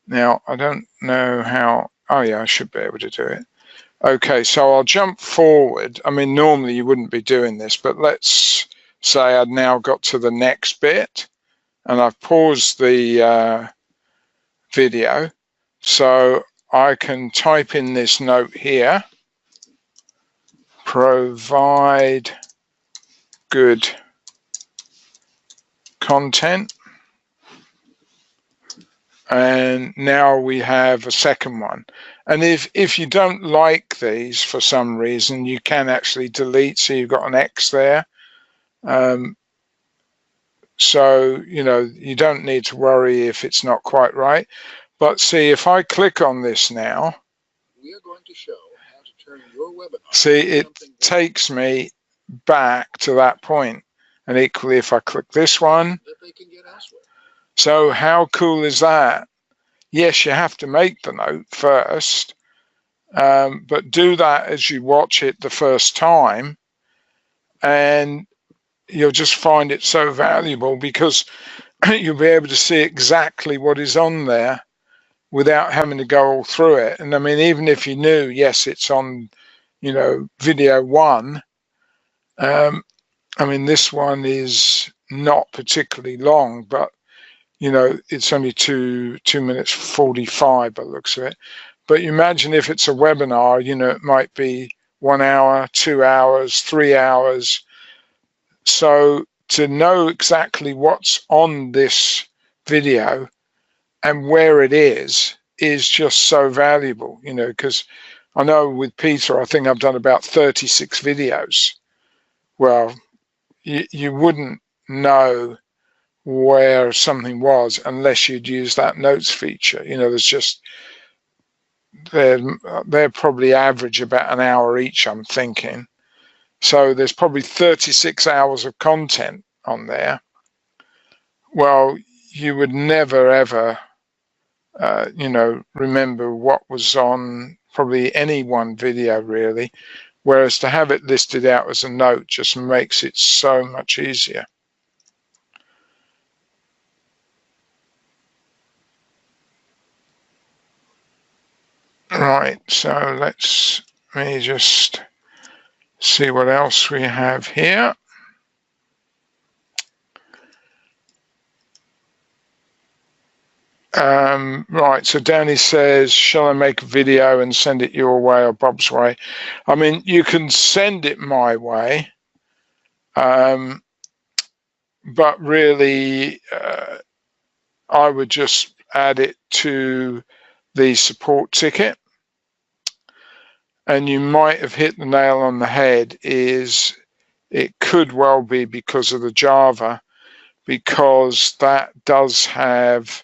A: Now, I don't know how, oh yeah, I should be able to do it. Okay, so I'll jump forward. I mean, normally you wouldn't be doing this, but let's say I've now got to the next bit and I've paused the video. So I can type in this note here. Provide good content. And now we have a second one. And if you don't like these for some reason, you can actually delete. So you've got an X there. So, you don't need to worry if it's not quite right. But see, if I click on this now, we are going to show how to turn your webinar. See, it takes me back to that point. And equally, if I click this one, so how cool is that? Yes, you have to make the note first, but do that as you watch it the first time, and you'll just find it so valuable because you'll be able to see exactly what is on there without having to go all through it. And I mean, even if you knew, yes, it's on, video 1. I mean, this one is not particularly long, but it's only 2 minutes 45 by the looks of it. But you imagine if it's a webinar, it might be 1 hour, 2 hours, 3 hours. So to know exactly what's on this video and where it is just so valuable, because I know with Peter, I think I've done about 36 videos. Well, you wouldn't know where something was unless you'd use that notes feature. There's just they're probably average about an hour each, I'm thinking. So there's probably 36 hours of content on there. Well, you would never ever, remember what was on probably any one video really. Whereas to have it listed out as a note just makes it so much easier. Right, so let me just see what else we have here. Right, so Danny says, shall I make a video and send it your way or Bob's way? I mean, you can send it my way, but really I would just add it to the support ticket. And you might have hit the nail on the head, is it could well be because of the Java, because that does have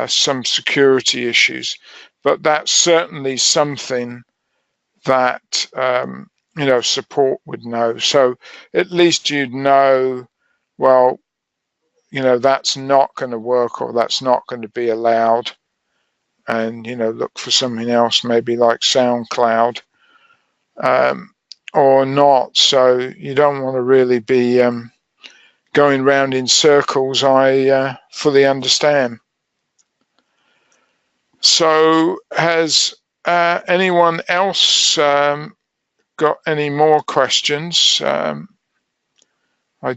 A: some security issues, but that's certainly something that support would know. So at least you'd know, well, that's not going to work, or that's not going to be allowed, and look for something else, maybe like SoundCloud, or not. So you don't want to really be going round in circles. I fully understand. So has anyone else got any more questions? I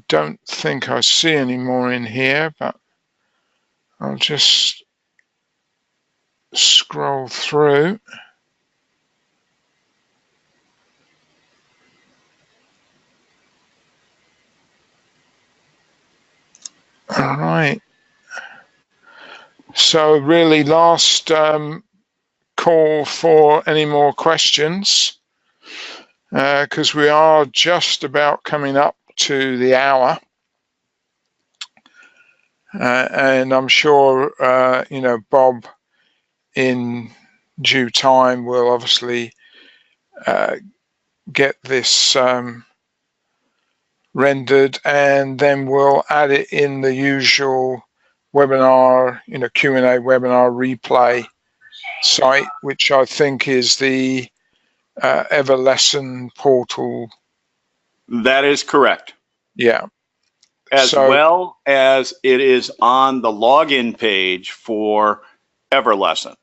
A: don't think I see any more in here, but I'll just scroll through. All right. So really last call for any more questions, because we are just about coming up to the hour. And I'm sure, Bob in due time will obviously get this rendered, and then we'll add it in the usual webinar, Q&A webinar replay site, which I think is the Everlesson portal.
B: That is correct.
A: Yeah.
B: As well as it is on the login page for Everlesson.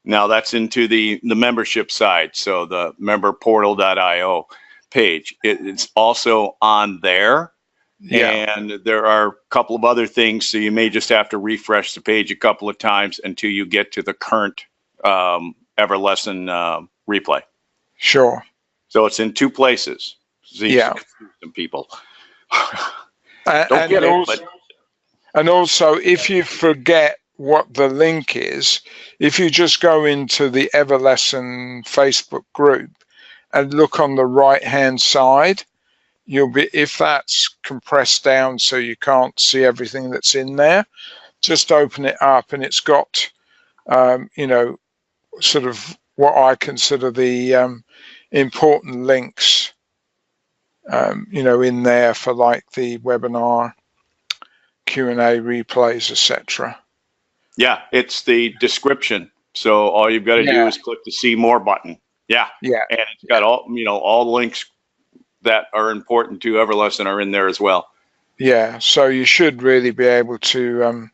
B: Now that's into the membership side, so the memberportal.io page. It's also on there. Yeah. And there are a couple of other things, so you may just have to refresh the page a couple of times until you get to the current Everlesson replay.
A: Sure.
B: So it's in two places. So
A: yeah.
B: Some people.
A: And also, if you forget what the link is, if you just go into the Everlesson Facebook group and look on the right-hand side, you'll be, if that's compressed down so you can't see everything that's in there, just open it up, and it's got, sort of what I consider the important links, in there for like the webinar, Q&A replays, etc.
B: Yeah, it's the description. So all you've got to do is click the see more button. Yeah.
A: Yeah.
B: And it's got all the links that are important to Everlesson are in there as well.
A: Yeah. So you should really be able to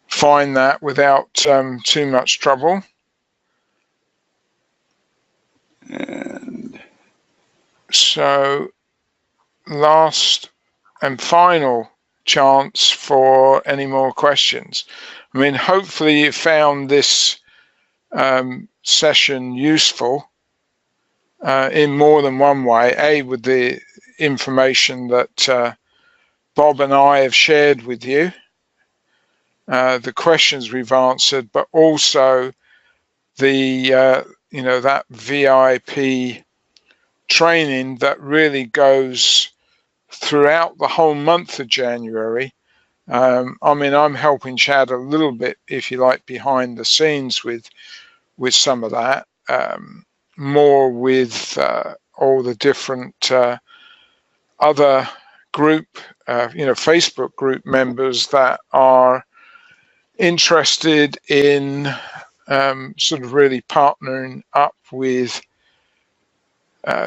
A: find that without too much trouble.
B: And
A: so last and final chance for any more questions. I mean, hopefully you found this session useful in more than one way. With the information that Bob and I have shared with you, the questions we've answered, but also the that VIP training that really goes throughout the whole month of January, I mean, I'm helping Chad a little bit, if you like, behind the scenes with some of that, more with all the different other group, Facebook group members that are interested in sort of really partnering up with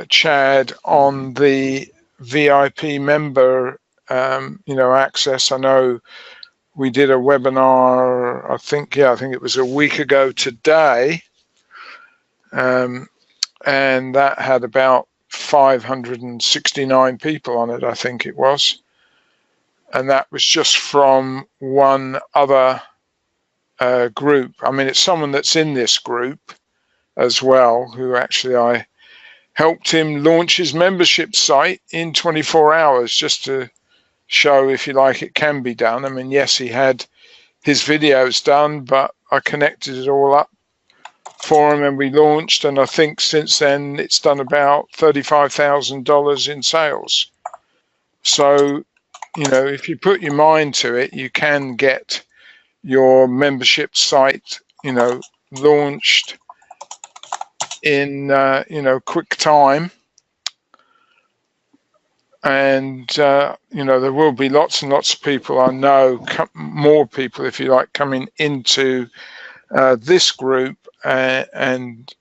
A: Chad on the VIP member, access. I know we did a webinar, I think it was a week ago today, and that had about 569 people on it, I think it was. And that was just from one other group. I mean, it's someone that's in this group as well, who actually I helped him launch his membership site in 24 hours, just to show, if you like, it can be done. I mean, yes, he had his videos done, but I connected it all up for him and we launched, and I think since then it's done about $35,000 in sales. So, if you put your mind to it, you can get your membership site, launched in, quick time. And, there will be lots and lots of people, I know, more people, if you like, coming into this group and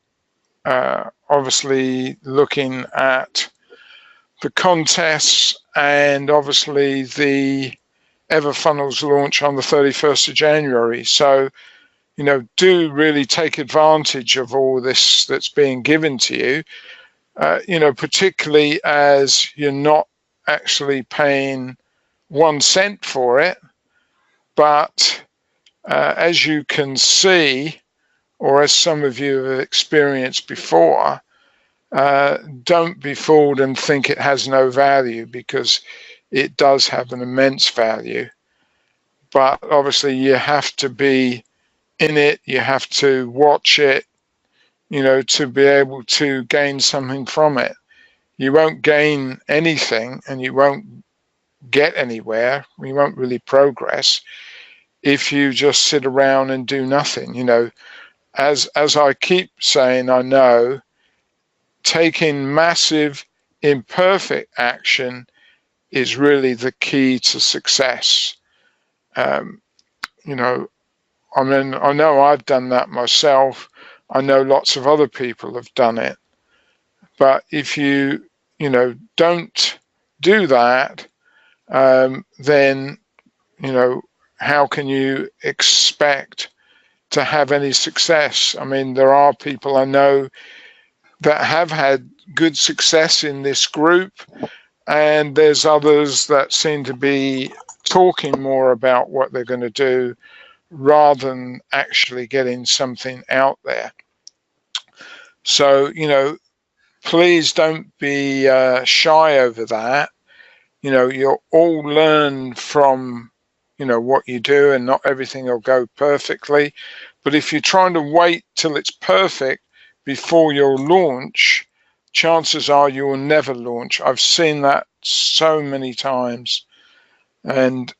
A: obviously looking at the contests and obviously the Everfunnels launch on the 31st of January. So, do really take advantage of all this that's being given to you, particularly as you're not actually paying 1 cent for it. But as you can see, or as some of you have experienced before, don't be fooled and think it has no value, because it does have an immense value. But obviously you have to be in it, you have to watch it, to be able to gain something from it. You won't gain anything and you won't get anywhere, you won't really progress if you just sit around and do nothing. As I keep saying, I know taking massive imperfect action is really the key to success. I know I've done that myself. I know lots of other people have done it. But if you, don't do that, then, how can you expect to have any success? I mean, there are people I know that have had good success in this group, and there's others that seem to be talking more about what they're going to do rather than actually getting something out there. So, please don't be shy over that. You'll all learn from, what you do, and not everything will go perfectly. But if you're trying to wait till it's perfect before you'll launch, chances are you will never launch. I've seen that so many times. And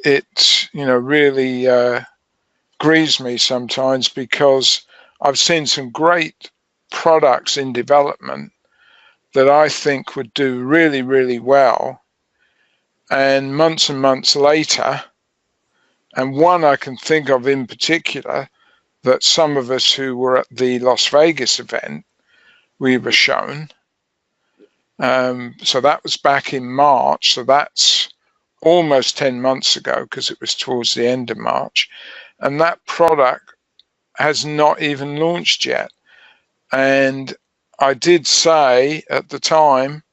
A: it, really grieves me sometimes, because I've seen some great products in development that I think would do really, really well. And months later, and one I can think of in particular, that some of us who were at the Las Vegas event, we were shown. So that was back in March. So that's almost 10 months ago, because it was towards the end of March. And that product has not even launched yet. And I did say at the time,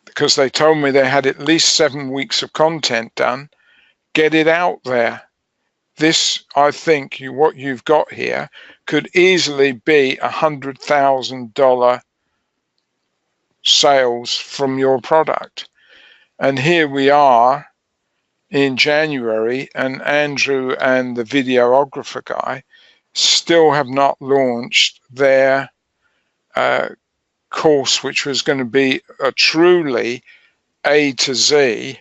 A: because they told me they had at least 7 weeks of content done, get it out there. This, I think, what you've got here could easily be $100,000 sales from your product. And here we are in January, and Andrew and the videographer guy still have not launched their course, which was going to be a truly A to Z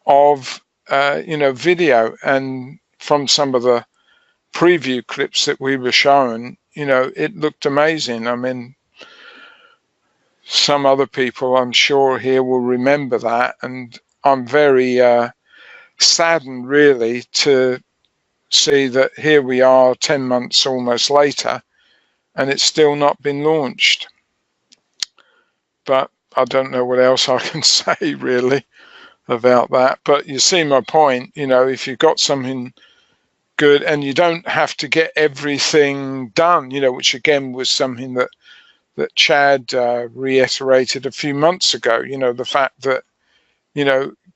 A: of video, and from some of the preview clips that we were shown, it looked amazing. I mean, some other people I'm sure here will remember that, and I'm very saddened really to see that here we are 10 months almost later and it's still not been launched. But I don't know what else I can say really about that. But you see my point, if you've got something good, and you don't have to get everything done, which again was something that Chad reiterated a few months ago, the fact that,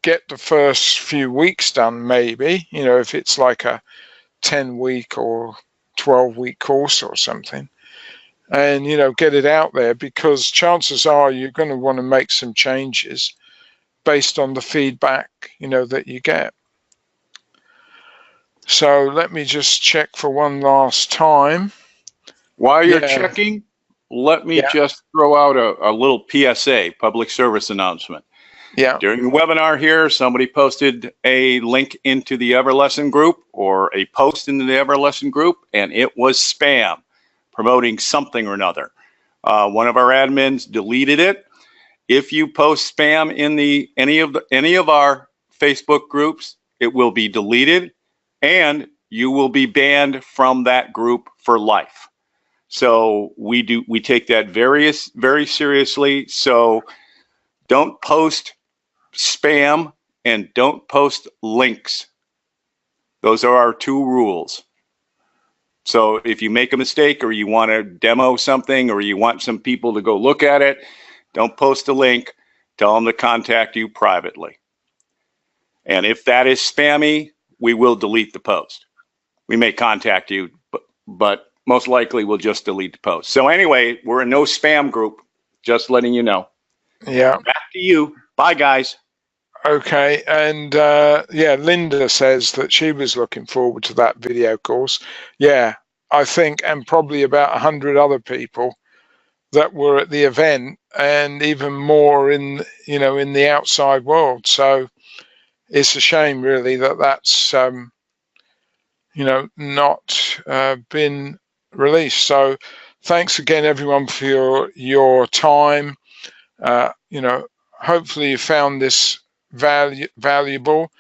A: get the first few weeks done maybe, if it's like a 10-week or 12-week course or something, and, get it out there, because chances are you're going to want to make some changes based on the feedback, that you get. So let me just check for one last time.
B: While you're checking, let me just throw out a little PSA, public service announcement.
A: Yeah.
B: During the webinar here, somebody posted a link into the Everlesson group or a post into the Everlesson group, and it was spam promoting something or another. One of our admins deleted it. If you post spam in any of our Facebook groups, it will be deleted, and you will be banned from that group for life. So we take that very, very seriously. So don't post spam and don't post links. Those are our two rules. So if you make a mistake or you want to demo something or you want some people to go look at it, don't post a link. Tell them to contact you privately. And if that is spammy, we will delete the post. We may contact you, but most likely we'll just delete the post. So anyway, we're a no spam group, just letting you know.
A: Yeah.
B: Back to you. Bye, guys.
A: Okay. And Linda says that she was looking forward to that video course. Yeah, I think, and probably about 100 other people that were at the event, and even more in the outside world. So it's a shame really that that's not been released. So thanks again everyone for your time. Hopefully you found this valuable,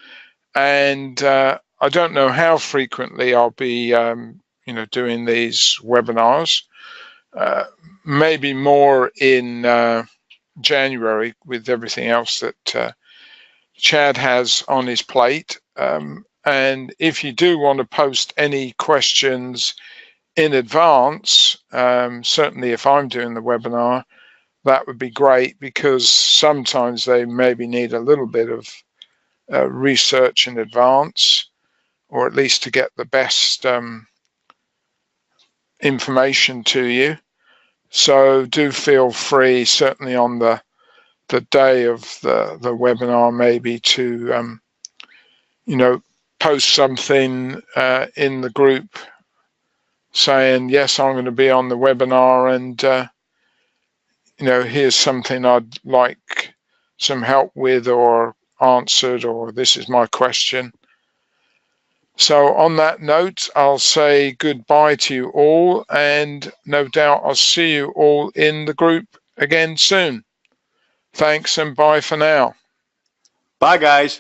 A: and I don't know how frequently I'll be doing these webinars. Maybe more in January with everything else that Chad has on his plate. And if you do want to post any questions in advance, certainly if I'm doing the webinar, that would be great, because sometimes they maybe need a little bit of research in advance, or at least to get the best information to you. So do feel free, certainly on the day of the webinar, maybe to post something in the group saying, yes, I'm going to be on the webinar, and here's something I'd like some help with or answered, or this is my question. So on that note, I'll say goodbye to you all, and no doubt I'll see you all in the group again soon. Thanks, and bye for now.
B: Bye, guys.